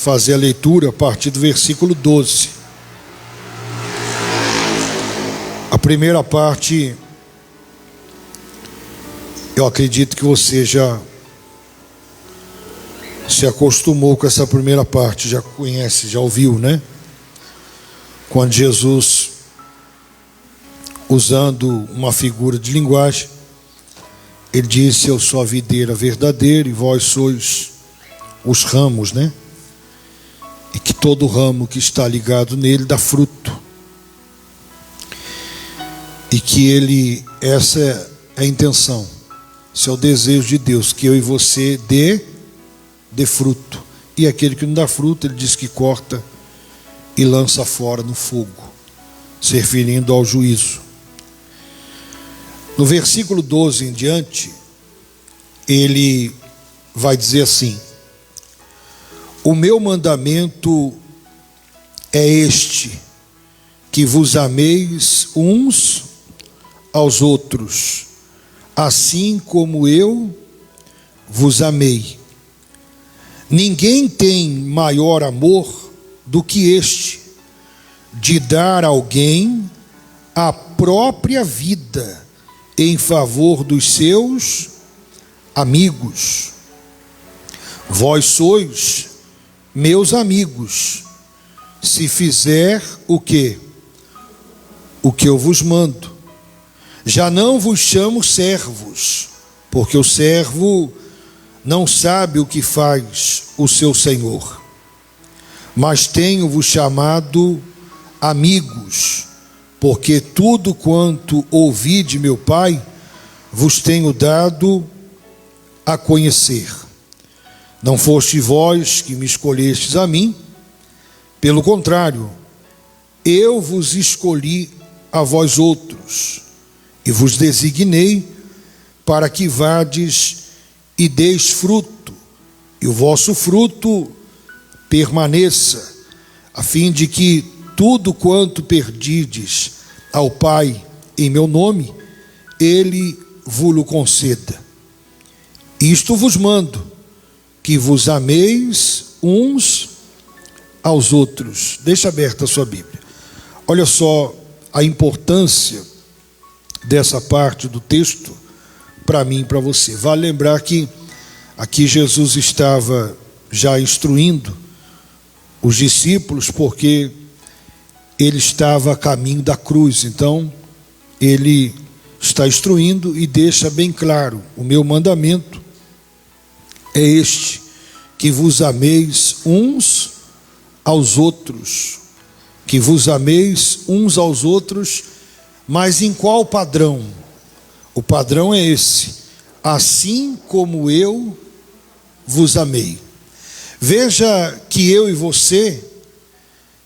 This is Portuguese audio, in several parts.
fazer a leitura a partir do versículo 12. A primeira parte, eu acredito que você já se acostumou com essa primeira parte, já conhece, já ouviu, né? Quando Jesus, usando uma figura de linguagem, ele disse: eu sou a videira verdadeira e vós sois os ramos, né? E que todo ramo que está ligado nele dá fruto. E que essa é a intenção, esse é o desejo de Deus, que eu e você dê fruto. E aquele que não dá fruto, ele diz que corta e lança fora no fogo, se referindo ao juízo. No versículo 12 em diante, ele vai dizer assim: o meu mandamento é este, que vos ameis uns aos outros, assim como eu vos amei. Ninguém tem maior amor do que este, de dar a alguém a própria vida em favor dos seus amigos. Vós sois meus amigos, se fizer o que eu vos mando. Já não vos chamo servos, porque o servo não sabe o que faz o seu senhor, mas tenho-vos chamado amigos, porque tudo quanto ouvi de meu Pai vos tenho dado a conhecer. Não foste vós que me escolhestes a mim, pelo contrário, eu vos escolhi a vós outros, e vos designei para que vades e deis fruto, e o vosso fruto permaneça, a fim de que tudo quanto perdides ao Pai em meu nome, Ele vos conceda. Isto vos mando, que vos ameis uns aos outros. Deixa aberta a sua Bíblia. Olha só a importância dessa parte do texto para mim e para você. Vale lembrar que aqui Jesus estava já instruindo os discípulos, porque ele estava a caminho da cruz. Então ele está instruindo e deixa bem claro: o meu mandamento é este, que vos ameis uns aos outros. Que vos ameis uns aos outros. Mas em qual padrão? O padrão é esse: assim como eu vos amei. Veja que eu e você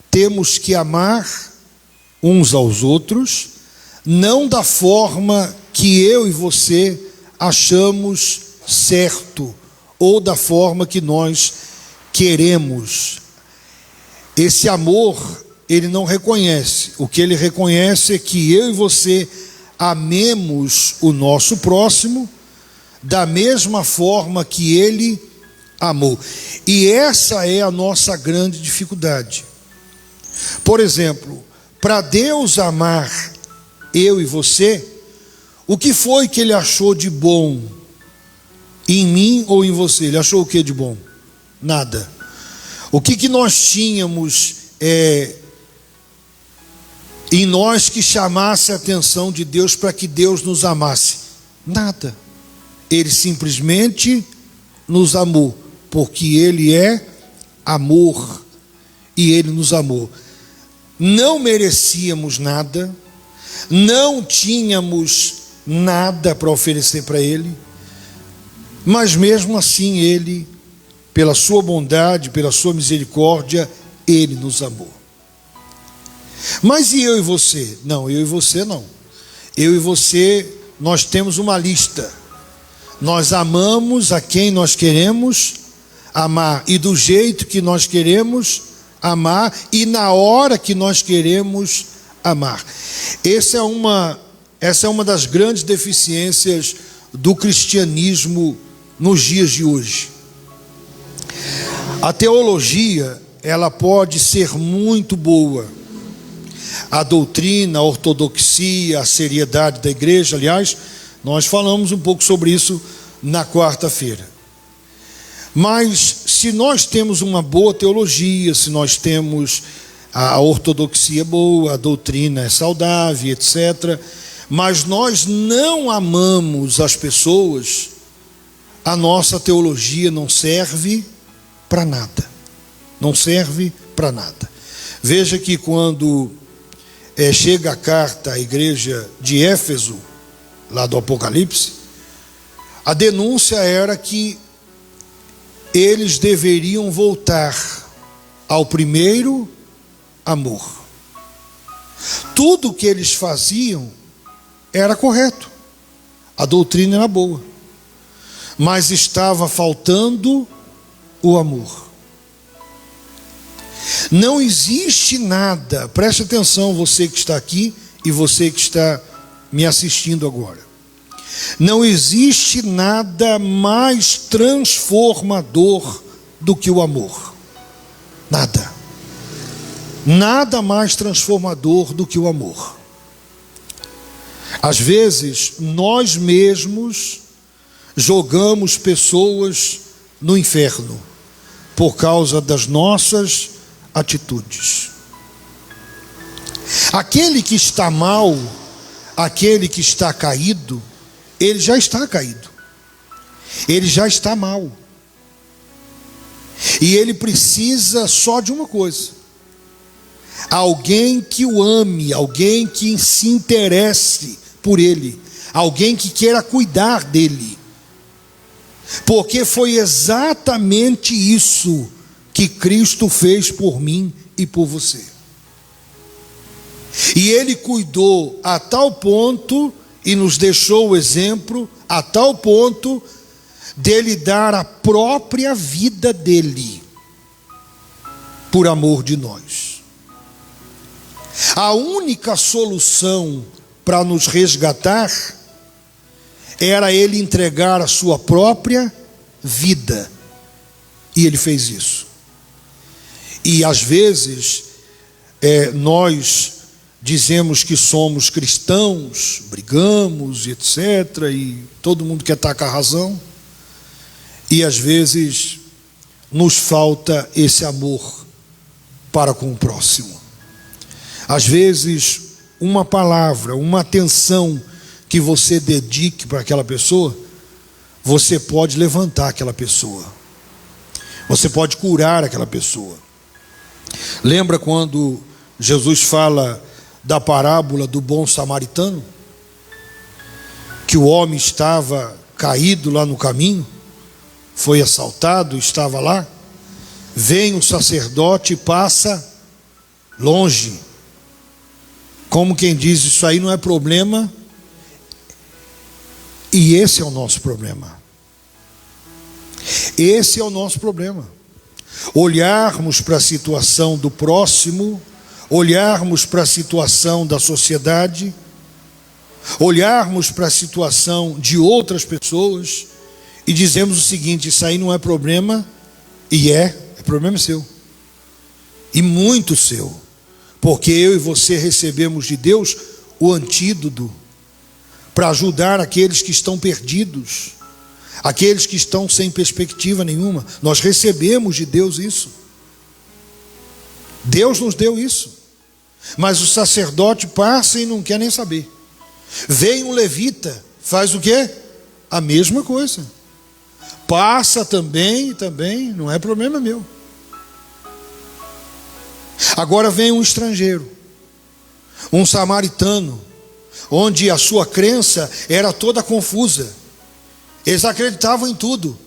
temos que amar uns aos outros, não da forma que eu e você achamos certo, ou da forma que nós queremos. Esse amor, ele não reconhece. O que ele reconhece é que eu e você amemos o nosso próximo da mesma forma que ele amou. E essa é a nossa grande dificuldade. Por exemplo, para Deus amar eu e você, o que foi que ele achou de bom em mim ou em você? Ele achou o que de bom? Nada. O que nós tínhamos em nós que chamasse a atenção de Deus para que Deus nos amasse? Nada. Ele simplesmente nos amou, porque Ele é amor, e Ele nos amou. Não merecíamos nada, não tínhamos nada para oferecer para Ele, mas mesmo assim Ele, pela sua bondade, pela sua misericórdia, Ele nos amou. Mas e eu e você? Não, eu e você não. Eu e você, nós temos uma lista. Nós amamos a quem nós queremos amar, e do jeito que nós queremos amar, e na hora que nós queremos amar. Essa é uma das grandes deficiências do cristianismo nos dias de hoje. A teologia, ela pode ser muito boa. A doutrina, a ortodoxia, a seriedade da igreja, aliás, nós falamos um pouco sobre isso na quarta-feira. Mas se nós temos uma boa teologia, se nós temos a ortodoxia boa, a doutrina é saudável, etc., mas nós não amamos as pessoas, a nossa teologia não serve para nada. Não serve para nada. Veja que quando chega a carta à igreja de Éfeso, lá do Apocalipse, a denúncia era que eles deveriam voltar ao primeiro amor. Tudo que eles faziam era correto, a doutrina era boa, mas estava faltando o amor. Não existe nada, preste atenção, você que está aqui e você que está me assistindo agora. Não existe nada mais transformador do que o amor. Nada. Nada mais transformador do que o amor. Às vezes, nós mesmos jogamos pessoas no inferno por causa das nossas atitudes. Aquele que está mal, aquele que está caído, ele já está caído, ele já está mal, e ele precisa só de uma coisa: alguém que o ame, alguém que se interesse por ele, alguém que queira cuidar dele, porque foi exatamente isso que Cristo fez por mim e por você. E ele cuidou a tal ponto e nos deixou o exemplo a tal ponto dele dar a própria vida dele por amor de nós. A única solução para nos resgatar era ele entregar a sua própria vida, e ele fez isso. E às vezes nós dizemos que somos cristãos, brigamos, etc., e todo mundo quer estar com a razão, e às vezes nos falta esse amor para com o próximo. Às vezes uma palavra, uma atenção que você dedique para aquela pessoa, você pode levantar aquela pessoa, você pode curar aquela pessoa. Lembra quando Jesus fala da parábola do bom samaritano? Que o homem estava caído lá no caminho, foi assaltado, estava lá. Vem o sacerdote e passa longe, como quem diz: isso aí não é problema. E esse é o nosso problema. Esse é o nosso problema. Olharmos para a situação do próximo, olharmos para a situação da sociedade, olharmos para a situação de outras pessoas e dizemos o seguinte: isso aí não é problema, e problema seu, e muito seu, porque eu e você recebemos de Deus o antídoto para ajudar aqueles que estão perdidos, aqueles que estão sem perspectiva nenhuma. Nós recebemos de Deus isso. Deus nos deu isso. Mas o sacerdote passa e não quer nem saber. Vem um levita, faz o quê? A mesma coisa. Passa também, não é problema meu. Agora vem um estrangeiro, um samaritano, onde a sua crença era toda confusa. Eles acreditavam em tudo,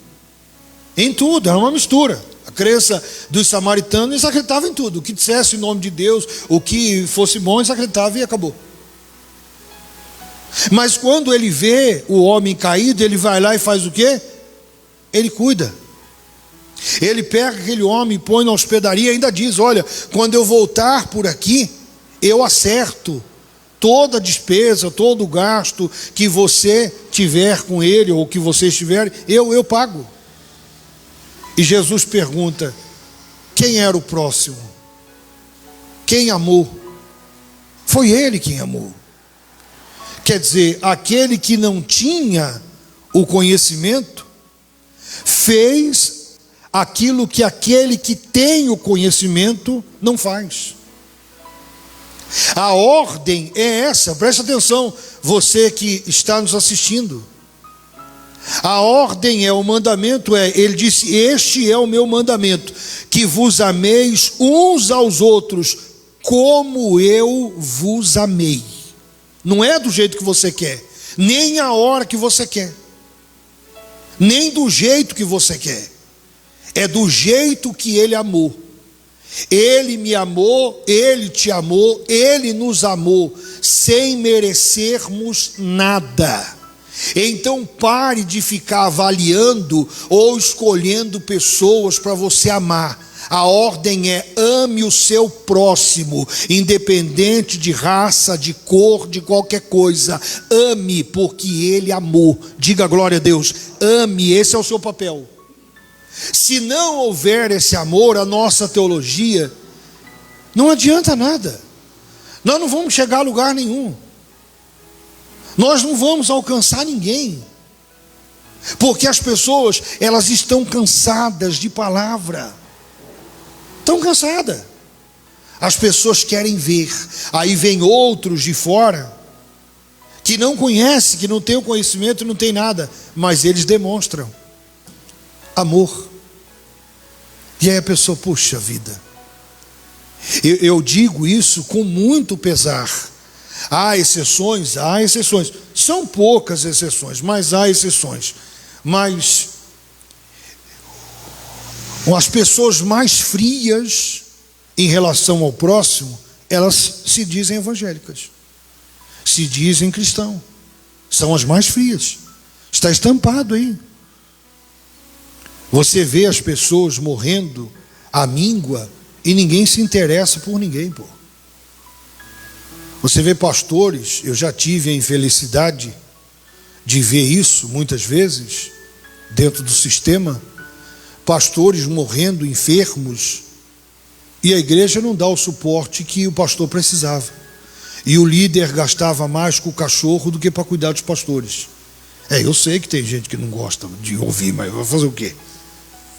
era uma mistura. A crença dos samaritanos, eles acreditavam em tudo. O que dissesse em nome de Deus, o que fosse bom, eles acreditavam e acabou. Mas quando ele vê o homem caído, ele vai lá e faz o quê? Ele cuida. Ele pega aquele homem, põe na hospedaria e ainda diz: olha, quando eu voltar por aqui, eu acerto toda a despesa, todo o gasto que você tiver com ele, ou que vocês tiverem, eu pago. E Jesus pergunta: quem era o próximo? Quem amou? Foi ele quem amou. Quer dizer, aquele que não tinha o conhecimento fez aquilo que aquele que tem o conhecimento não faz. A ordem é essa, preste atenção, você que está nos assistindo. A ordem é, o mandamento é, ele disse: este é o meu mandamento, que vos ameis uns aos outros, como eu vos amei. Não é do jeito que você quer, nem a hora que você quer, nem do jeito que você quer, é do jeito que ele amou. Ele me amou, ele te amou, ele nos amou, sem merecermos nada. Então pare de ficar avaliando ou escolhendo pessoas para você amar. A ordem é: ame o seu próximo, independente de raça, de cor, de qualquer coisa. Ame porque ele amou. Diga glória a Deus. Ame, esse é o seu papel. Se não houver esse amor, a nossa teologia não adianta nada. Nós não vamos chegar a lugar nenhum. Nós não vamos alcançar ninguém. Porque as pessoas, elas estão cansadas de palavra. Estão cansadas. As pessoas querem ver. Aí vem outros de fora, que não conhecem, que não têm o conhecimento, não tem nada, mas eles demonstram amor. E aí a pessoa: puxa vida. Eu digo isso com muito pesar. Há exceções, são poucas exceções, mas há exceções. Mas as pessoas mais frias em relação ao próximo, elas se dizem evangélicas, se dizem cristão, são as mais frias. Está estampado aí. Você vê as pessoas morrendo à míngua e ninguém se interessa por ninguém, pô. Você vê pastores, eu já tive a infelicidade de ver isso muitas vezes dentro do sistema, pastores morrendo enfermos, e a igreja não dá o suporte que o pastor precisava, e o líder gastava mais com o cachorro do que para cuidar dos pastores. Eu sei que tem gente que não gosta de ouvir, mas vai fazer o quê?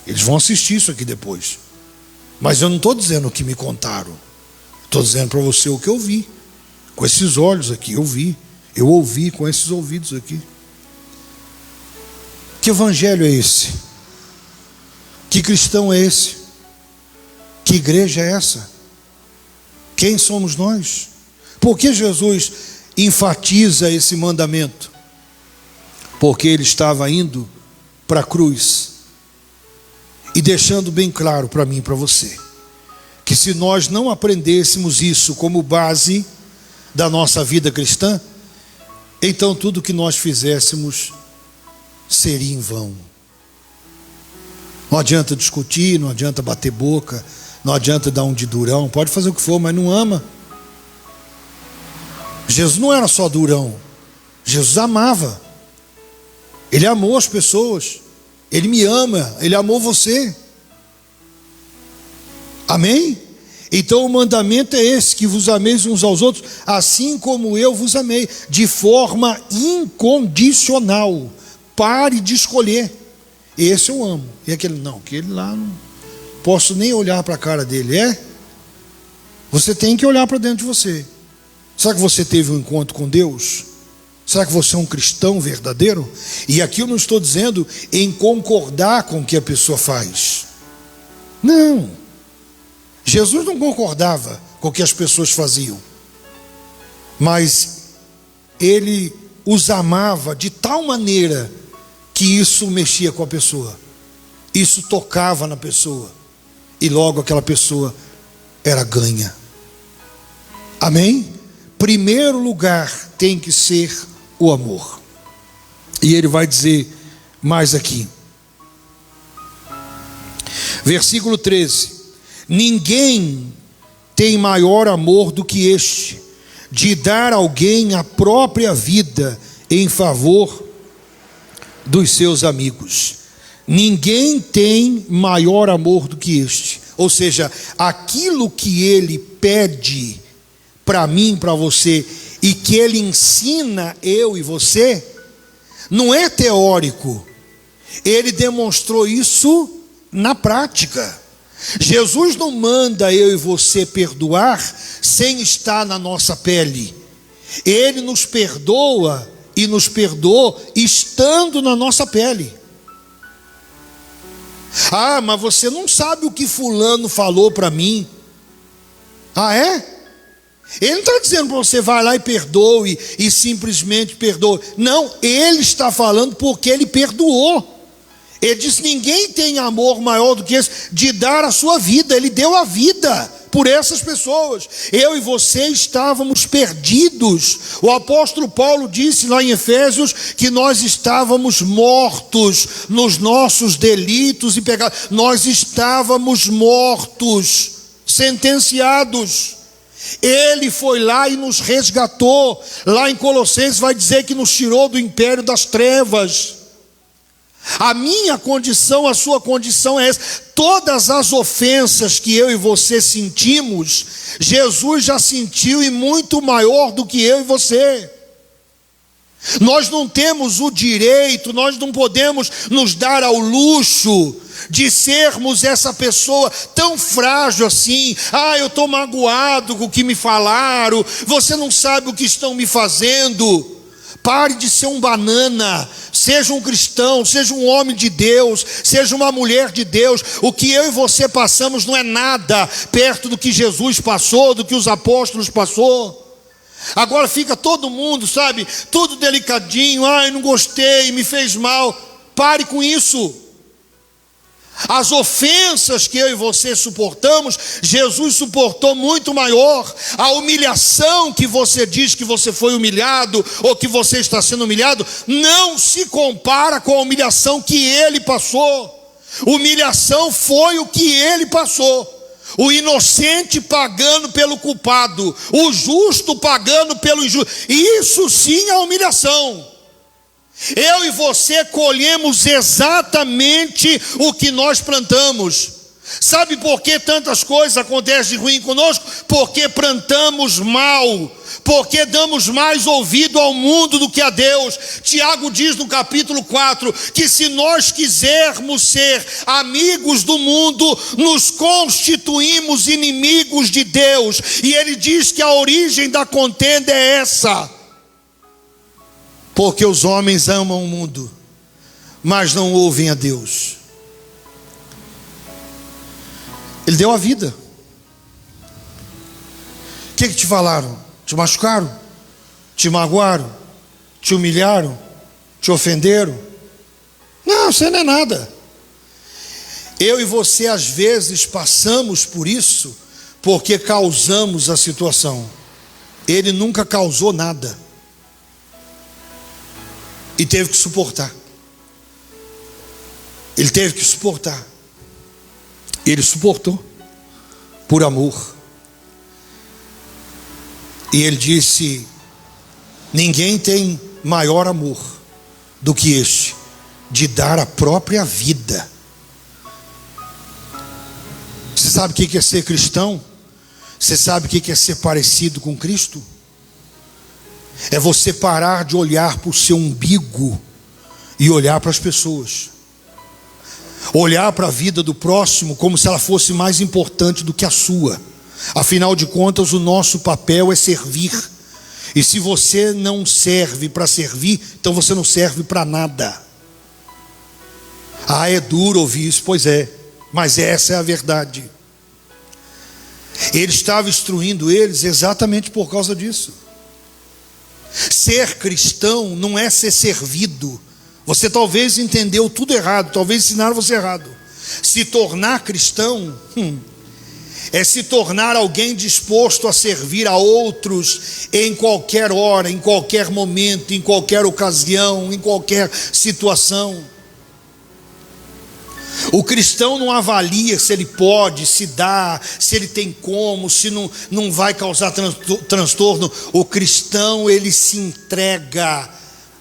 Eles vão assistir isso aqui depois. Mas eu não estou dizendo o que me contaram, estou dizendo para você o que eu vi. Com esses olhos aqui, eu ouvi com esses ouvidos aqui. Que evangelho é esse? Que cristão é esse? Que igreja é essa? Quem somos nós? Por que Jesus enfatiza esse mandamento? Porque ele estava indo para a cruz e deixando bem claro para mim e para você, que se nós não aprendêssemos isso como base da nossa vida cristã, então tudo que nós fizéssemos seria em vão. Não adianta discutir, não adianta bater boca, não adianta dar um de durão, pode fazer o que for, mas não ama. Jesus não era só durão, Jesus amava. Ele amou as pessoas, ele me ama, ele amou você. Amém? Então o mandamento é esse, que vos ameis uns aos outros, assim como eu vos amei, de forma incondicional. Pare de escolher. Esse eu amo, e aquele não, aquele lá não posso nem olhar para a cara dele. Você tem que olhar para dentro de você. Será que você teve um encontro com Deus? Será que você é um cristão verdadeiro? E aqui eu não estou dizendo em concordar com o que a pessoa faz. Não. Jesus não concordava com o que as pessoas faziam, mas ele os amava de tal maneira que isso mexia com a pessoa, isso tocava na pessoa, e logo aquela pessoa era ganha. Amém? Primeiro lugar tem que ser o amor. E ele vai dizer mais aqui, versículo 13: ninguém tem maior amor do que este, de dar a alguém a própria vida em favor dos seus amigos. ninguém tem maior amor do que este. Ou seja, aquilo que ele pede para mim, para você, e que ele ensina eu e você, não é teórico. Ele demonstrou isso na prática. Jesus não manda eu e você perdoar sem estar na nossa pele. Ele nos perdoa e nos perdoou estando na nossa pele. Ah, mas você não sabe o que fulano falou para mim. Ah, é? Ele não está dizendo para você vai lá e perdoe e simplesmente perdoe. Não, ele está falando porque ele perdoou. Ele disse: ninguém tem amor maior do que esse, de dar a sua vida. Ele deu a vida por essas pessoas. Eu e você estávamos perdidos. O apóstolo Paulo disse lá em Efésios que nós estávamos mortos nos nossos delitos e pecados. Nós estávamos mortos, sentenciados. Ele foi lá e nos resgatou. Lá em Colossenses vai dizer que nos tirou do império das trevas. A minha condição, a sua condição é essa. Todas as ofensas que eu e você sentimos, Jesus já sentiu, e muito maior do que eu e você. Nós não temos o direito, nós não podemos nos dar ao luxo de sermos essa pessoa tão frágil assim. Ah, eu estou magoado com o que me falaram, você não sabe o que estão me fazendo. Pare de ser um banana, seja um cristão, seja um homem de Deus, seja uma mulher de Deus. O que eu e você passamos não é nada perto do que Jesus passou, do que os apóstolos passou. Agora fica todo mundo, sabe, tudo delicadinho. Ai, não gostei, me fez mal. Pare com isso. As ofensas que eu e você suportamos, Jesus suportou muito maior. A humilhação que você diz que você foi humilhado, ou que você está sendo humilhado, não se compara com a humilhação que ele passou. Humilhação foi o que ele passou. O inocente pagando pelo culpado, o justo pagando pelo injusto. Isso sim é humilhação. Eu e você colhemos exatamente o que nós plantamos. Sabe por que tantas coisas acontecem de ruim conosco? Porque plantamos mal, porque damos mais ouvido ao mundo do que a Deus. Tiago diz no capítulo 4 que se nós quisermos ser amigos do mundo, nos constituímos inimigos de Deus. E ele diz que a origem da contenda é essa: porque os homens amam o mundo, mas não ouvem a Deus. Ele deu a vida. O que te falaram? Te machucaram? Te magoaram? Te humilharam? Te ofenderam? Não, isso não é nada. Eu e você às vezes passamos por isso porque causamos a situação. Ele nunca causou nada e teve que suportar. Ele teve que suportar. Ele suportou por amor. E ele disse: ninguém tem maior amor do que este, de dar a própria vida. Você sabe o que é ser cristão? Você sabe o que é ser parecido com Cristo? É você parar de olhar para o seu umbigo e olhar para as pessoas. Olhar para a vida do próximo como se ela fosse mais importante do que a sua. Afinal de contas, o nosso papel é servir. E se você não serve para servir, então você não serve para nada. Ah, é duro ouvir isso, pois é, mas essa é a verdade. Ele estava instruindo eles exatamente por causa disso. Ser cristão não é ser servido. Você talvez entendeu tudo errado, talvez ensinaram você errado. Se tornar cristão é se tornar alguém disposto a servir a outros em qualquer hora, em qualquer momento, em qualquer ocasião, em qualquer situação. O cristão não avalia se ele pode, se dá, se ele tem como, se não vai causar transtorno. O cristão, ele se entrega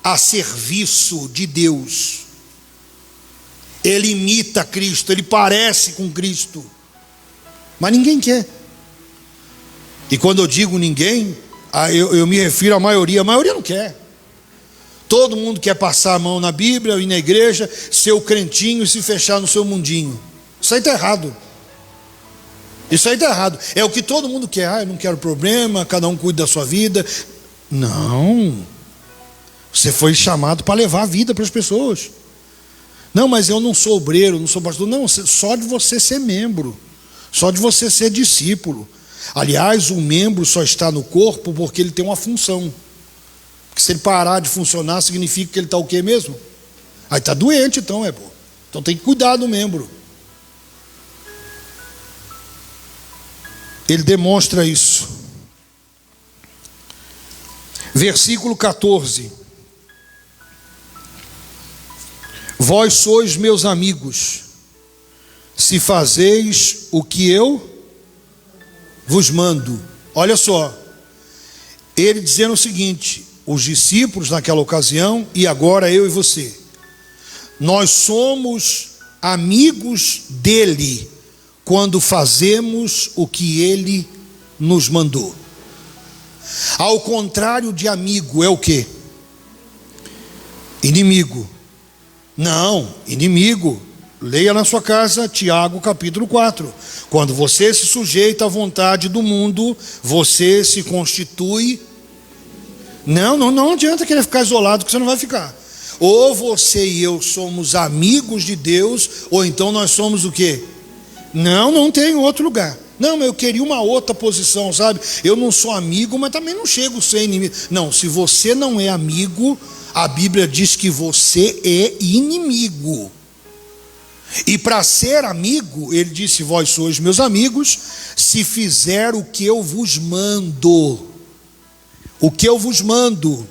a serviço de Deus. Ele imita Cristo, ele parece com Cristo, mas ninguém quer. E quando eu digo ninguém, eu me refiro à maioria. A maioria não quer. Todo mundo quer passar a mão na Bíblia e na igreja, ser o crentinho e se fechar no seu mundinho. Isso aí está errado. Isso aí está errado. É o que todo mundo quer. Eu não quero problema, cada um cuida da sua vida. Não. Você foi chamado para levar a vida para as pessoas. Não, mas eu não sou obreiro, não sou pastor. Não, só de você ser membro, só de você ser discípulo. Aliás, o membro só está no corpo porque ele tem uma função. Porque se ele parar de funcionar, significa que ele está o quê mesmo? Aí está doente, então, Então tem que cuidar do membro. Ele demonstra isso. Versículo 14. Vós sois meus amigos, se fazeis o que eu vos mando. Olha só, ele dizendo o seguinte: os discípulos naquela ocasião, e agora eu e você, nós somos amigos dele quando fazemos o que ele nos mandou. Ao contrário de amigo, é o quê? Inimigo. Não, inimigo. Leia na sua casa Tiago capítulo 4. Quando você se sujeita à vontade do mundo, você se constitui. Não adianta querer ficar isolado, que você não vai ficar. Ou você e eu somos amigos de Deus, ou então nós somos o quê? Não tem outro lugar. Não, mas eu queria uma outra posição, sabe? Eu não sou amigo, mas também não chego a ser inimigo. Não, se você não é amigo, a Bíblia diz que você é inimigo. E para ser amigo, ele disse: vós sois meus amigos, se fizer o que eu vos mando. O que eu vos mando.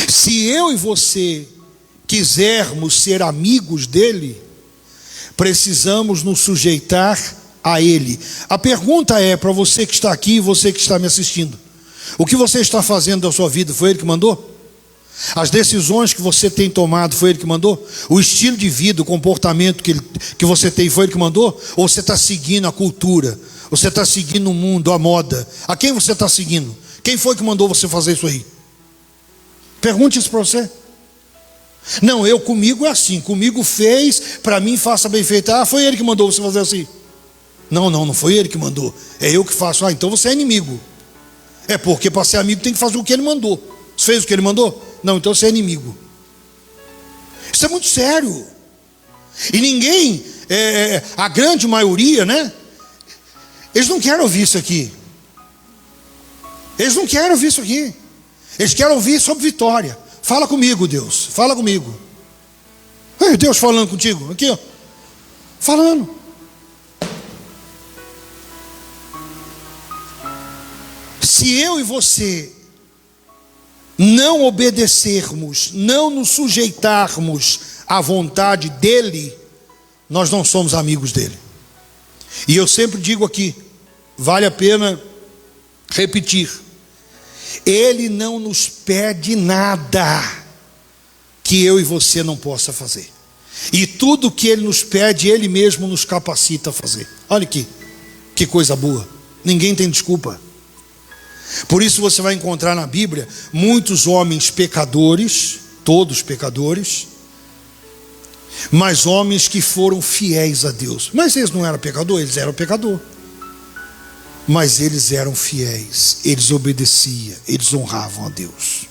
Se eu e você quisermos ser amigos dele, precisamos nos sujeitar a ele. A pergunta é para você que está aqui e você que está me assistindo: o que você está fazendo da sua vida, foi ele que mandou? As decisões que você tem tomado, foi ele que mandou? O estilo de vida, o comportamento que você tem, foi ele que mandou? Ou você está seguindo a cultura? Você está seguindo o mundo, a moda? A quem você está seguindo? Quem foi que mandou você fazer isso aí? Pergunte isso para você. Não, comigo é assim, comigo fez, para mim faça bem feito. Foi ele que mandou você fazer assim. Não foi ele que mandou, é eu que faço. Então você é inimigo. É porque para ser amigo tem que fazer o que ele mandou. Você fez o que ele mandou? Não, então você é inimigo. Isso é muito sério. E ninguém, a grande maioria, né? Eles não querem ouvir isso aqui. Eles não querem ouvir isso aqui. Eles querem ouvir sobre vitória. Fala comigo, Deus, fala comigo. Ei, Deus falando contigo, aqui ó, falando. Se eu e você não obedecermos, não nos sujeitarmos à vontade dele, nós não somos amigos dele. E eu sempre digo aqui, vale a pena repetir: ele não nos pede nada que eu e você não possa fazer. E tudo que ele nos pede, ele mesmo nos capacita a fazer. Olha aqui, que coisa boa. Ninguém tem desculpa. Por isso você vai encontrar na Bíblia muitos homens pecadores, todos pecadores, mas homens que foram fiéis a Deus. Mas eles não eram pecadores, eles eram pecadores. Mas eles eram fiéis, eles obedeciam, eles honravam a Deus.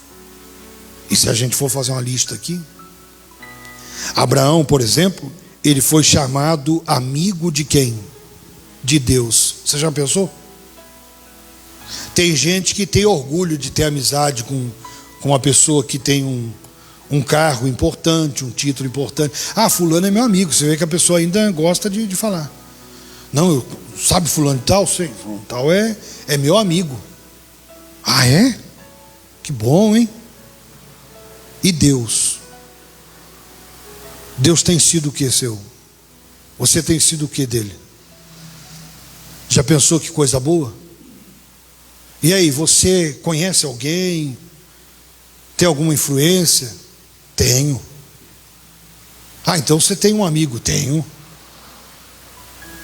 E se a gente for fazer uma lista aqui, Abraão, por exemplo, ele foi chamado amigo de quem? De Deus. Você já pensou? Tem gente que tem orgulho de ter amizade com uma pessoa que tem um carro importante, um título importante. Fulano é meu amigo. Você vê que a pessoa ainda gosta de falar. Não, sabe fulano de tal? Sei, fulano de tal é meu amigo. É? Que bom, hein? E Deus? Deus tem sido o que seu? Você tem sido o que dele? Já pensou que coisa boa? E aí, você conhece alguém? Tem alguma influência? Tenho. Ah, então você tem um amigo. Tenho.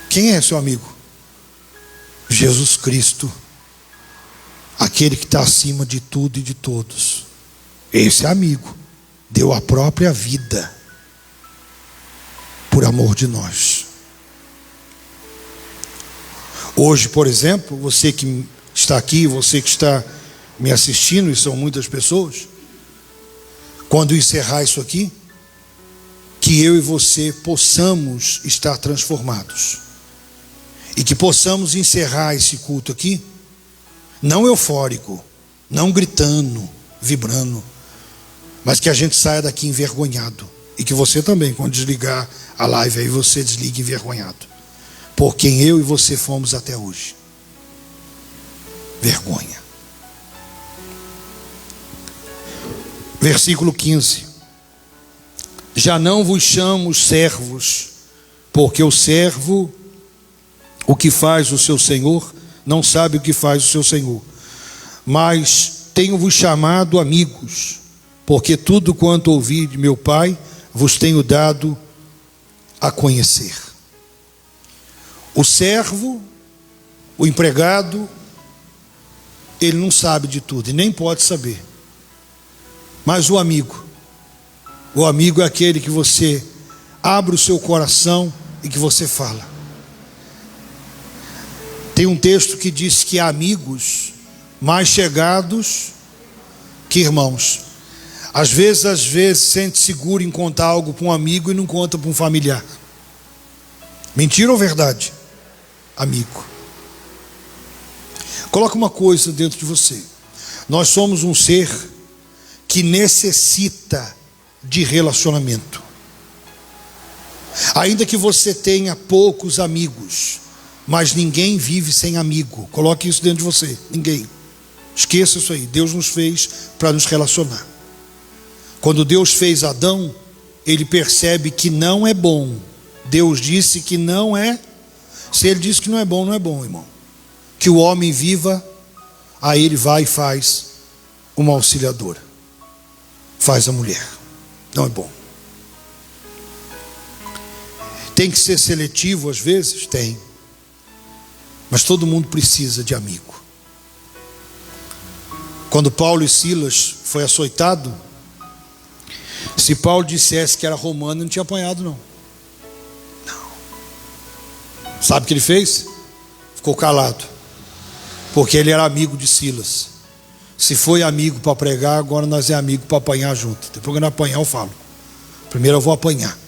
Quem é seu amigo? Jesus Cristo, aquele que está acima de tudo e de todos. Esse é amigo, deu a própria vida por amor de nós. Hoje, por exemplo, você que está aqui, você que está me assistindo, e são muitas pessoas, quando encerrar isso aqui, que eu e você possamos estar transformados, e que possamos encerrar esse culto aqui, não eufórico, não gritando, vibrando, mas que a gente saia daqui envergonhado, e que você também, quando desligar a live aí, você desligue envergonhado, por quem eu e você fomos até hoje. Vergonha. Versículo 15: já não vos chamo servos, porque o servo, o que faz o seu senhor, não sabe o que faz o seu senhor, mas tenho-vos chamado amigos, porque tudo quanto ouvi de meu Pai vos tenho dado a conhecer. O servo, o empregado, ele não sabe de tudo e nem pode saber. Mas o amigo é aquele que você abre o seu coração e que você fala. Tem um texto que diz que há amigos mais chegados que irmãos. Às vezes sente seguro em contar algo para um amigo e não conta para um familiar. Mentira ou verdade? Amigo. Coloca uma coisa dentro de você. Nós somos um ser que necessita de relacionamento. Ainda que você tenha poucos amigos, mas ninguém vive sem amigo. Coloque isso dentro de você. Ninguém. Esqueça isso aí. Deus nos fez para nos relacionar. Quando Deus fez Adão, ele percebe que não é bom. Deus disse que não é. Se ele disse que não é bom, não é bom, irmão. Que o homem viva, aí ele vai e faz uma auxiliadora. Faz a mulher. Não é bom. Tem que ser seletivo às vezes? Tem. Mas todo mundo precisa de amigo. Quando Paulo e Silas foi açoitado, se Paulo dissesse que era romano, não tinha apanhado não. Sabe o que ele fez? Ficou calado, porque ele era amigo de Silas. Se foi amigo para pregar, agora nós é amigo para apanhar junto. Depois que eu não apanhar, eu falo. Primeiro eu vou apanhar.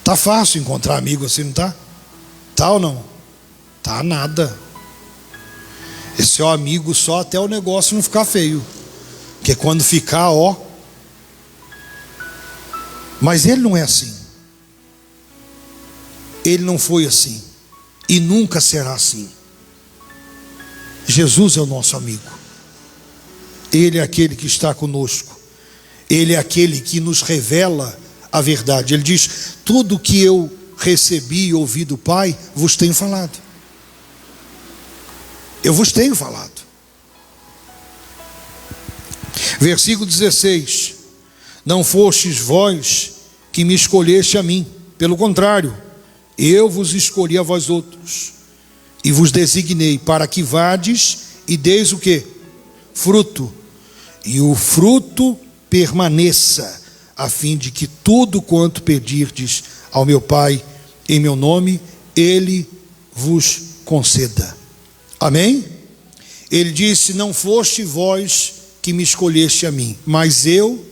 Tá fácil encontrar amigo assim, não tá? Tá ou não? Tá nada. Esse é o amigo só até o negócio não ficar feio, porque quando ficar, ó. Mas ele não é assim. Ele não foi assim e nunca será assim. Jesus é o nosso amigo. Ele é aquele que está conosco. Ele é aquele que nos revela a verdade. Ele diz: tudo que eu recebi e ouvi do Pai, vos tenho falado. Eu vos tenho falado. Versículo 16: não fostes vós que me escolheste a mim, pelo contrário, eu vos escolhi a vós outros, e vos designei para que vades e deis o quê? Fruto, e o fruto permaneça, a fim de que tudo quanto pedirdes ao meu Pai em meu nome, Ele vos conceda. Amém? Ele disse: não foste vós que me escolheste a mim, mas eu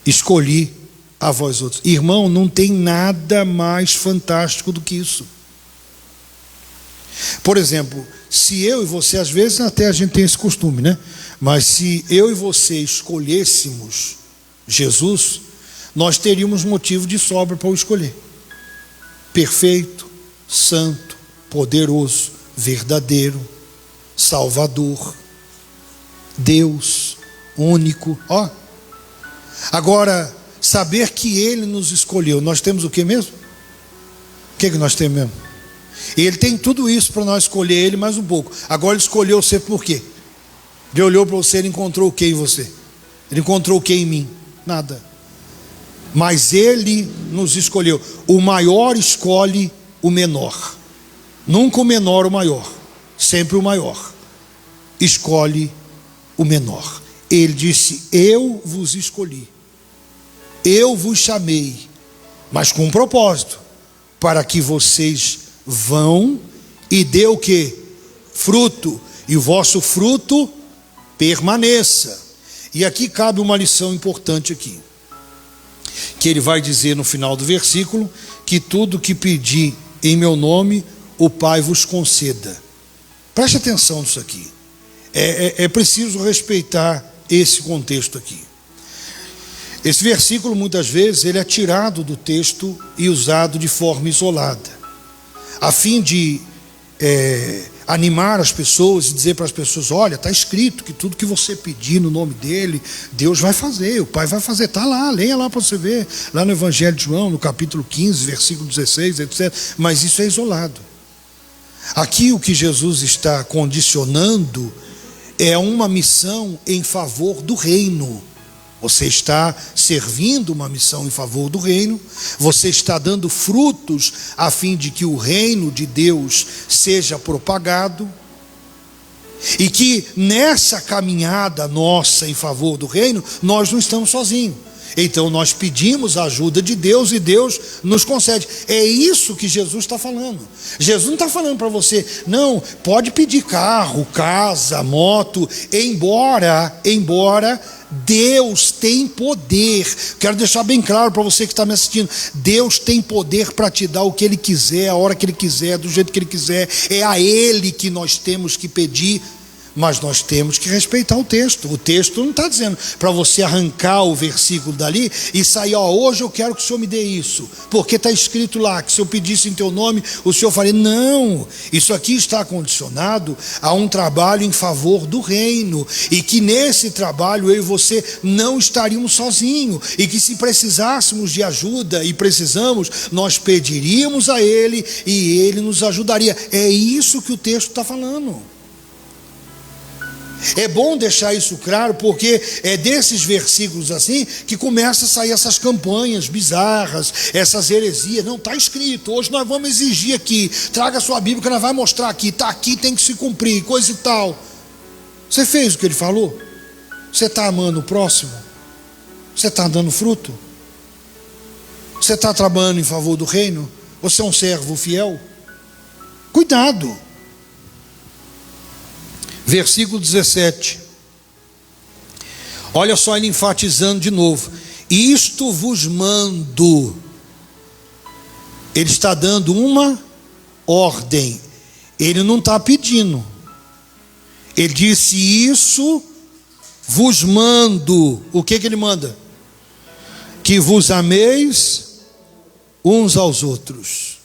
escolhi a vós outros. Irmão, não tem nada mais fantástico do que isso. Por exemplo, se eu e você, às vezes até a gente tem esse costume, né? Mas se eu e você escolhêssemos Jesus, nós teríamos motivo de sobra para o escolher. Perfeito, santo, poderoso, verdadeiro, Salvador, Deus único. Ó. Agora, saber que Ele nos escolheu, nós temos o que mesmo? O que nós temos mesmo? Ele tem tudo isso para nós escolher Ele mais um pouco. Agora Ele escolheu você por quê? Ele olhou para você, Ele encontrou o que em você? Ele encontrou o que em mim? Nada. mas Ele nos escolheu. O maior escolhe o menor. Nunca o menor o maior, sempre o maior escolhe o menor. Ele disse: eu vos escolhi, eu vos chamei, mas com um propósito, para que vocês vão e dê o quê? Fruto, e o vosso fruto permaneça. E aqui cabe uma lição importante aqui, que ele vai dizer no final do versículo, que tudo que pedir em meu nome, o Pai vos conceda. Preste atenção nisso aqui. É preciso respeitar esse contexto aqui. Esse versículo, muitas vezes, ele é tirado do texto e usado de forma isolada, a fim de animar as pessoas e dizer para as pessoas: olha, está escrito que tudo que você pedir no nome dele, Deus vai fazer, o Pai vai fazer. Está lá, leia lá para você ver, lá no Evangelho de João, no capítulo 15, versículo 16, etc. Mas isso é isolado. Aqui o que Jesus está condicionando é uma missão em favor do reino. Você está servindo uma missão em favor do reino, você está dando frutos a fim de que o reino de Deus seja propagado, e que nessa caminhada nossa em favor do reino, nós não estamos sozinhos. Então nós pedimos a ajuda de Deus e Deus nos concede. É isso que Jesus está falando. Jesus não está falando para você: não, pode pedir carro, casa, moto, embora Deus tem poder. Quero deixar bem claro para você que está me assistindo: Deus tem poder para te dar o que Ele quiser, a hora que Ele quiser, do jeito que Ele quiser. É a Ele que nós temos que pedir, mas nós temos que respeitar o texto. O texto não está dizendo para você arrancar o versículo dali e sair: hoje eu quero que o Senhor me dê isso, porque está escrito lá que se eu pedisse em teu nome, o Senhor faria. Não, isso aqui está condicionado a um trabalho em favor do reino, e que nesse trabalho eu e você não estaríamos sozinhos, e que se precisássemos de ajuda, e precisamos, nós pediríamos a Ele e Ele nos ajudaria. É isso que o texto está falando. É bom deixar isso claro, porque é desses versículos assim que começa a sair essas campanhas bizarras, essas heresias. Não, está escrito, hoje nós vamos exigir aqui, traga a sua Bíblia que nós vamos mostrar aqui, está aqui, tem que se cumprir, coisa e tal. Você fez o que ele falou? Você está amando o próximo? Você está dando fruto? Você está trabalhando em favor do reino? Você é um servo fiel? Cuidado. Versículo 17, olha só ele enfatizando de novo: isto vos mando. Ele está dando uma ordem, ele não está pedindo. Ele disse: isso vos mando. O que ele manda? Que vos ameis uns aos outros.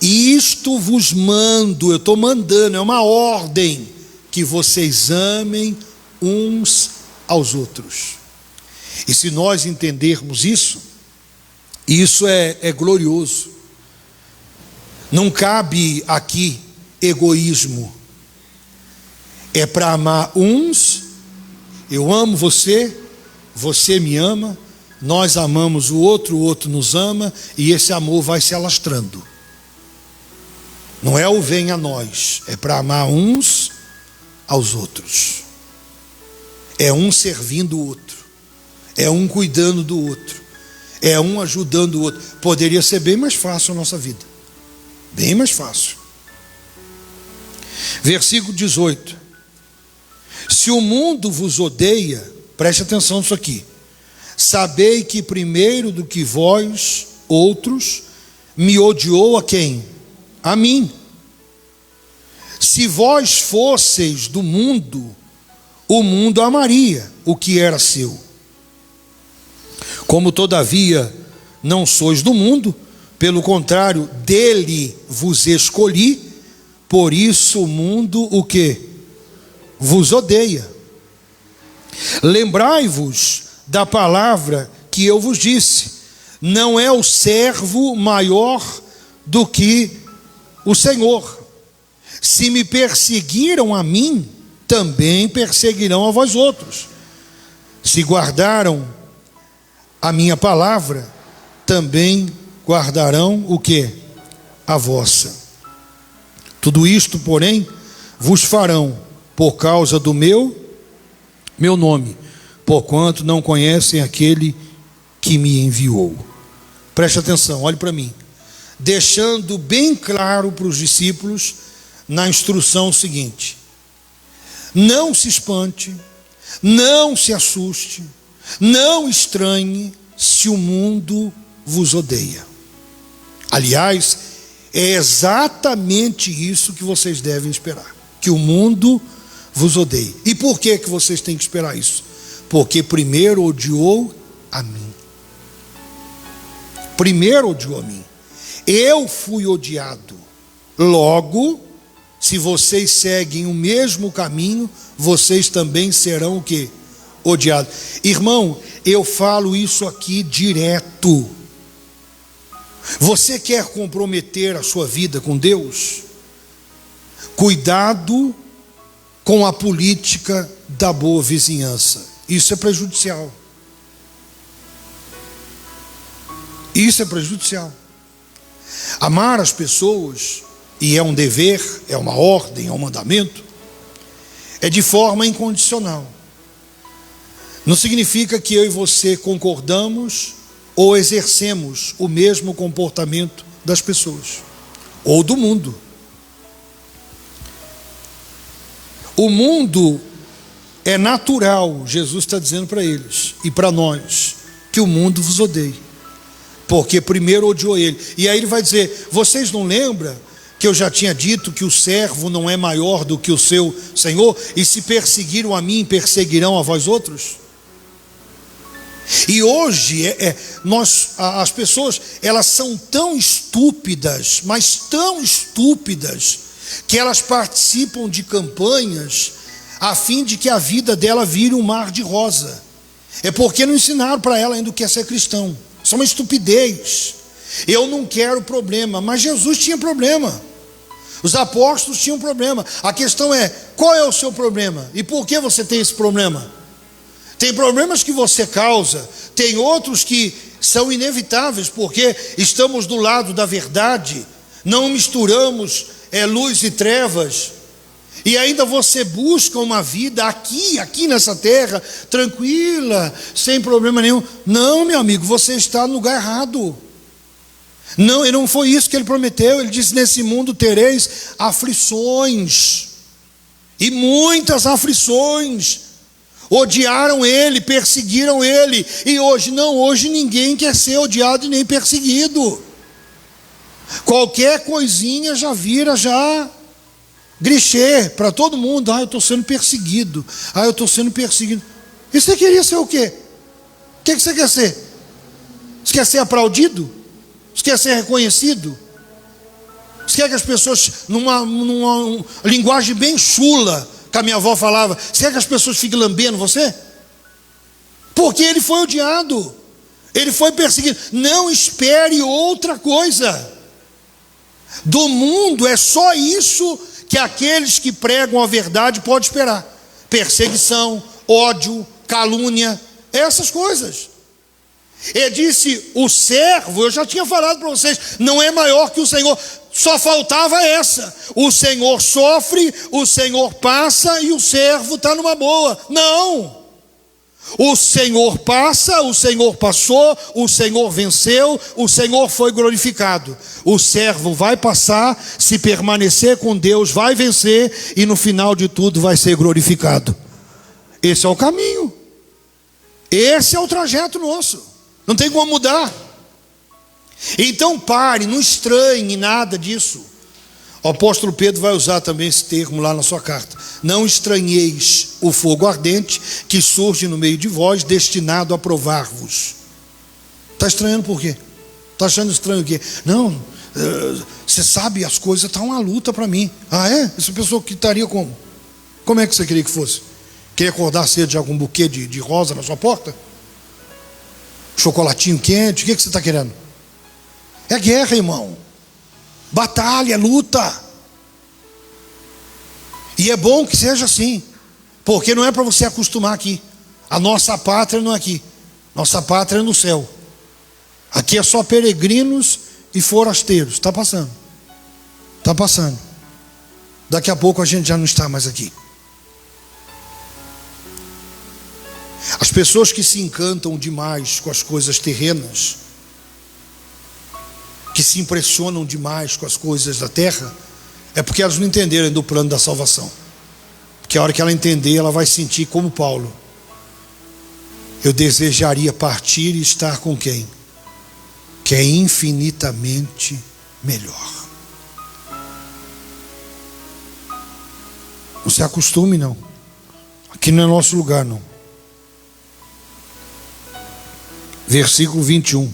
Isto vos mando, eu estou mandando, é uma ordem, que vocês amem uns aos outros. E se nós entendermos isso, isso é glorioso. Não cabe aqui egoísmo. É para amar uns. Eu amo você, você me ama, nós amamos o outro nos ama, e esse amor vai se alastrando. Não é o vem a nós, é para amar uns aos outros. É um servindo o outro, é um cuidando do outro, é um ajudando o outro. Poderia ser bem mais fácil a nossa vida, bem mais fácil. Versículo 18: se o mundo vos odeia, preste atenção nisso aqui, sabei que primeiro do que vós outros me odiou a quem? A mim. Se vós fosseis do mundo, o mundo amaria o que era seu. Como todavia não sois do mundo, pelo contrário, dele vos escolhi, por isso o mundo o que? Vos odeia. Lembrai-vos da palavra que eu vos disse: não é o servo maior do que o Senhor. Se me perseguiram a mim, também perseguirão a vós outros. Se guardaram a minha palavra, também guardarão o quê? A vossa. Tudo isto, porém, vos farão por causa do meu nome, porquanto não conhecem aquele que me enviou. Preste atenção, olhe para mim. Deixando bem claro para os discípulos, na instrução seguinte: não se espante, não se assuste, não estranhe se o mundo vos odeia. Aliás, é exatamente isso que vocês devem esperar, que o mundo vos odeie. E por que vocês têm que esperar isso? Porque primeiro odiou a mim. Primeiro odiou a mim. Eu fui odiado. Logo, se vocês seguem o mesmo caminho, vocês também serão o quê? Odiados. Irmão, eu falo isso aqui direto. Você quer comprometer a sua vida com Deus? Cuidado com a política da boa vizinhança. Isso é prejudicial. Isso é prejudicial. Amar as pessoas, e é um dever, é uma ordem, é um mandamento, é de forma incondicional. Não significa que eu e você concordamos ou exercemos o mesmo comportamento das pessoas, ou do mundo. O mundo é natural, Jesus está dizendo para eles, e para nós, que o mundo vos odeie, porque primeiro odiou ele. E aí ele vai dizer: vocês não lembram que eu já tinha dito que o servo não é maior do que o seu senhor? E se perseguiram a mim, perseguirão a vós outros? E hoje as pessoas, elas são tão estúpidas, mas tão estúpidas, que elas participam de campanhas a fim de que a vida dela vire um mar de rosa. É porque não ensinaram para ela ainda o que é ser cristão. Isso é uma estupidez. Eu não quero problema, mas Jesus tinha problema. Os apóstolos tinham problema. A questão é: qual é o seu problema? E por que você tem esse problema? Tem problemas que você causa, tem outros que são inevitáveis, porque estamos do lado da verdade, não misturamos luz e trevas, e ainda você busca uma vida aqui nessa terra, tranquila, sem problema nenhum. Não, meu amigo, você está no lugar errado. Não, e não foi isso que ele prometeu. Ele disse: nesse mundo tereis aflições, e muitas aflições. Odiaram ele, perseguiram ele, e hoje ninguém quer ser odiado e nem perseguido. Qualquer coisinha já vira grichê para todo mundo. Eu estou sendo perseguido, eu estou sendo perseguido. E você queria ser o quê? O que você quer ser? Você quer ser aplaudido? Você quer ser reconhecido? Você quer que as pessoas, numa linguagem bem chula, que a minha avó falava, você quer que as pessoas fiquem lambendo você? Porque ele foi odiado, ele foi perseguido. Não espere outra coisa. Do mundo é só isso que aqueles que pregam a verdade podem esperar: perseguição, ódio, calúnia, essas coisas. Ele disse: o servo, eu já tinha falado para vocês, não é maior que o Senhor. Só faltava essa: o Senhor sofre, o Senhor passa e o servo está numa boa. Não! O Senhor passa, o Senhor passou, o Senhor venceu, o Senhor foi glorificado. O servo vai passar, se permanecer com Deus, vai vencer, e no final de tudo vai ser glorificado. Esse é o caminho, esse é o trajeto nosso, não tem como mudar. Então pare, não estranhe nada disso. O apóstolo Pedro vai usar também esse termo lá na sua carta: não estranheis o fogo ardente que surge no meio de vós, destinado a provar-vos. Está estranhando por quê? Está achando estranho o quê? Não, você sabe, as coisas estão uma luta para mim. É? Essa pessoa que estaria como? Como é que você queria que fosse? Queria acordar cedo de algum buquê de rosa na sua porta? Chocolatinho quente? O que você está querendo? É guerra, irmão. Batalha, luta. E é bom que seja assim, porque não é para você acostumar aqui. A nossa pátria não é aqui. Nossa pátria é no céu. Aqui é só peregrinos e forasteiros. Está passando. Está passando. Daqui a pouco a gente já não está mais aqui. As pessoas que se encantam demais com as coisas terrenas, que se impressionam demais com as coisas da terra, é porque elas não entenderam do plano da salvação. Porque a hora que ela entender, ela vai sentir como Paulo: eu desejaria partir e estar com quem? Que é infinitamente melhor. Não se acostume, não. Aqui não é nosso lugar, não. Versículo 21.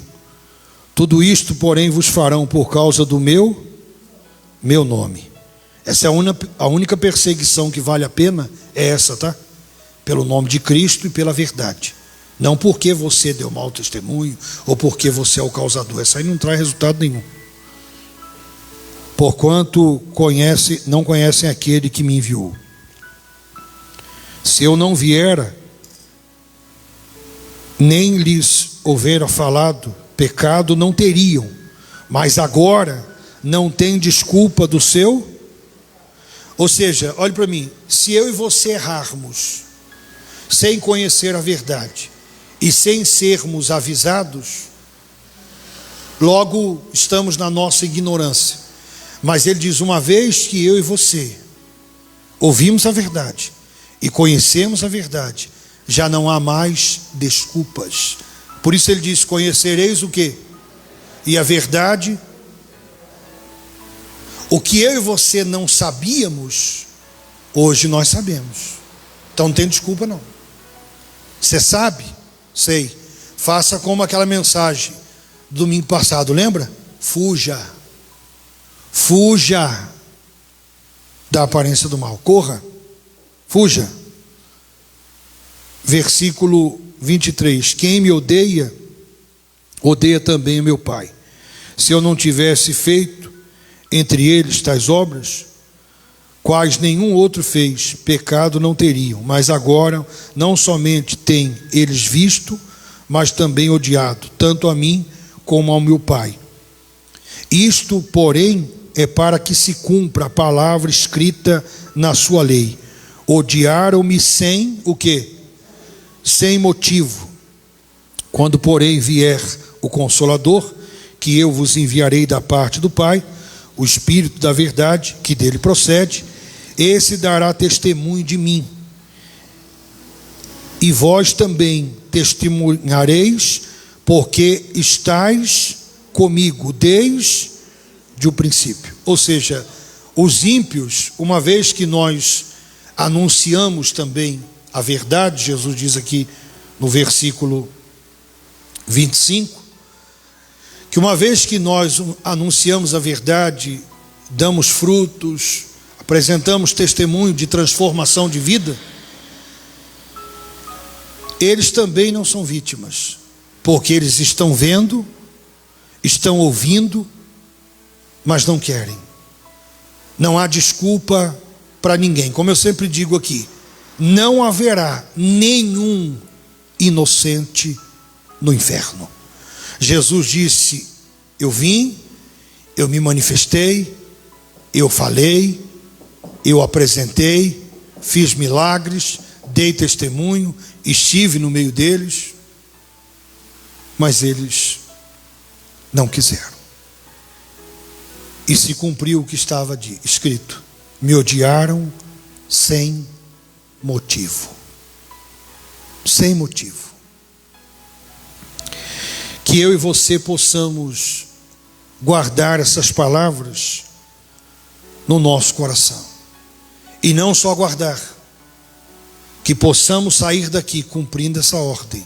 Tudo isto, porém, vos farão por causa do meu nome. Essa é a única perseguição que vale a pena, é essa, tá? Pelo nome de Cristo e pela verdade. Não porque você deu mau testemunho, ou porque você é o causador. Essa aí não traz resultado nenhum. Porquanto não conhecem aquele que me enviou. Se eu não viera, nem lhes houvera falado, pecado não teriam, mas agora não tem desculpa do seu. Ou seja, olhe para mim, se eu e você errarmos, sem conhecer a verdade, e sem sermos avisados, logo estamos na nossa ignorância. Mas ele diz, uma vez que eu e você ouvimos a verdade, e conhecemos a verdade, já não há mais desculpas. Por isso ele diz, conhecereis o quê? E a verdade. O que eu e você não sabíamos, hoje nós sabemos. Então não tem desculpa não. Você sabe? Sei. Faça como aquela mensagem do domingo passado, lembra? Fuja. Fuja da aparência do mal. Corra. Fuja. Versículo 23. Quem me odeia, odeia também o meu Pai. Se eu não tivesse feito entre eles tais obras, quais nenhum outro fez, pecado não teriam. Mas agora não somente têm eles visto, mas também odiado, tanto a mim como ao meu Pai. Isto, porém, é para que se cumpra a palavra escrita na sua lei. Odiaram-me sem o quê? Sem motivo. Quando, porém, vier o Consolador, que eu vos enviarei da parte do Pai, o Espírito da verdade, que dele procede, esse dará testemunho de mim. E vós também testemunhareis, porque estáis comigo desde o princípio. Ou seja, os ímpios, uma vez que nós anunciamos também a verdade, Jesus diz aqui no versículo 25, que uma vez que nós anunciamos a verdade, damos frutos, apresentamos testemunho de transformação de vida, eles também não são vítimas, porque eles estão vendo, estão ouvindo, mas não querem. Não há desculpa para ninguém. Como eu sempre digo aqui, não haverá nenhum inocente no inferno. Jesus disse, eu vim, eu me manifestei, eu falei, eu apresentei, fiz milagres, dei testemunho, estive no meio deles, mas eles não quiseram. E se cumpriu o que estava escrito: me odiaram sem motivo. Sem motivo. Que eu e você possamos guardar essas palavras no nosso coração. E não só guardar, que possamos sair daqui cumprindo essa ordem.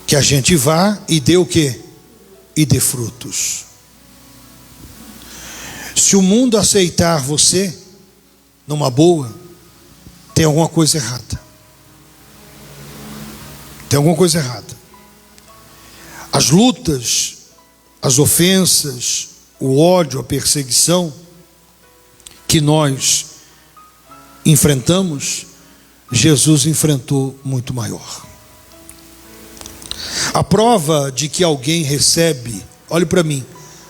Que a gente vá e dê o quê? E dê frutos. Se o mundo aceitar você numa boa, tem alguma coisa errada. Tem alguma coisa errada. As lutas, as ofensas, o ódio, a perseguição que nós enfrentamos, Jesus enfrentou muito maior. A prova de que alguém recebe, olhe para mim,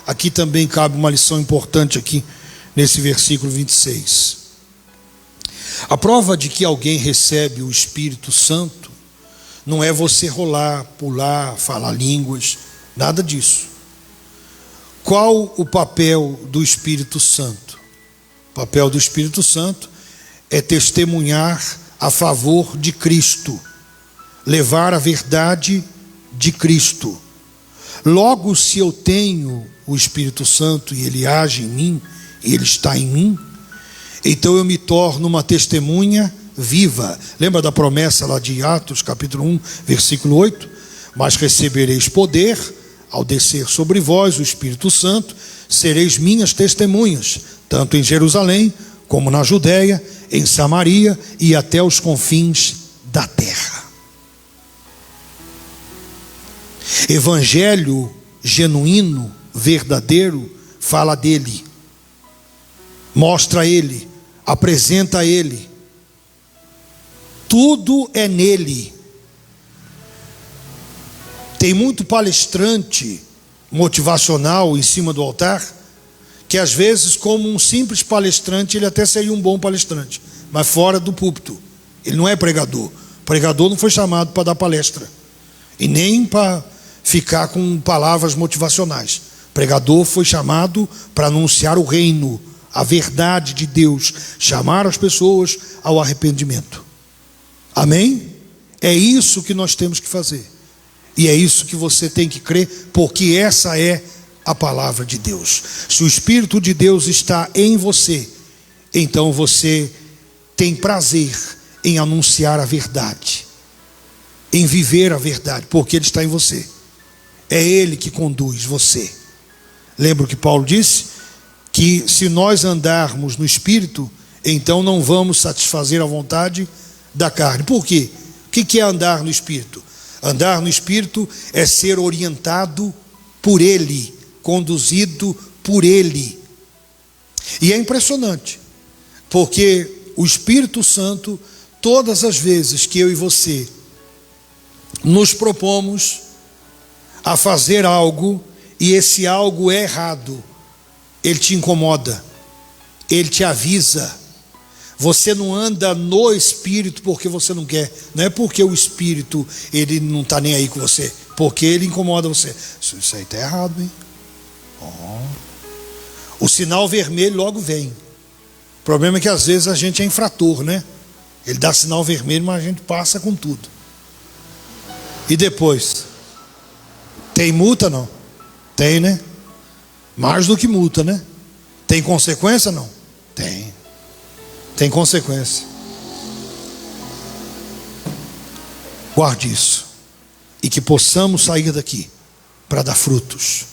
aqui também cabe uma lição importante aqui nesse versículo 26. A prova de que alguém recebe o Espírito Santo não é você rolar, pular, falar línguas, nada disso. Qual o papel do Espírito Santo? O papel do Espírito Santo é testemunhar a favor de Cristo, levar a verdade de Cristo. Logo, se eu tenho o Espírito Santo e ele age em mim, e ele está em mim, então eu me torno uma testemunha viva. Lembra da promessa lá de Atos, capítulo 1, versículo 8? Mas recebereis poder ao descer sobre vós o Espírito Santo, sereis minhas testemunhas, tanto em Jerusalém, como na Judéia, em Samaria e até os confins da terra. Evangelho genuíno, verdadeiro, fala dele, mostra ele, apresenta ele. Tudo é nele. Tem muito palestrante motivacional em cima do altar, que às vezes, como um simples palestrante, ele até seria um bom palestrante, mas fora do púlpito. Ele não é pregador. O pregador não foi chamado para dar palestra, e nem para ficar com palavras motivacionais. O pregador foi chamado para anunciar o reino, a verdade de Deus, chamar as pessoas ao arrependimento. Amém? É isso que nós temos que fazer. E é isso que você tem que crer, porque essa é a palavra de Deus. Se o Espírito de Deus está em você, então você tem prazer em anunciar a verdade, em viver a verdade, porque ele está em você. É ele que conduz você. Lembra o que Paulo disse? Que se nós andarmos no Espírito, então não vamos satisfazer a vontade da carne. Por quê? O que é andar no Espírito? Andar no Espírito é ser orientado por ele, conduzido por ele. E é impressionante, porque o Espírito Santo, todas as vezes que eu e você nos propomos a fazer algo, e esse algo é errado, ele te incomoda, ele te avisa. Você não anda no Espírito porque você não quer, não é porque o Espírito ele não está nem aí com você, porque ele incomoda você. Isso aí está errado, hein? O sinal vermelho logo vem. O problema é que às vezes a gente é infrator, né? Ele dá sinal vermelho, mas a gente passa com tudo. E depois? Tem multa? Não? Tem, né? Mais do que multa, né? Tem consequência? Não? Tem consequência. Guarde isso. E que possamos sair daqui para dar frutos.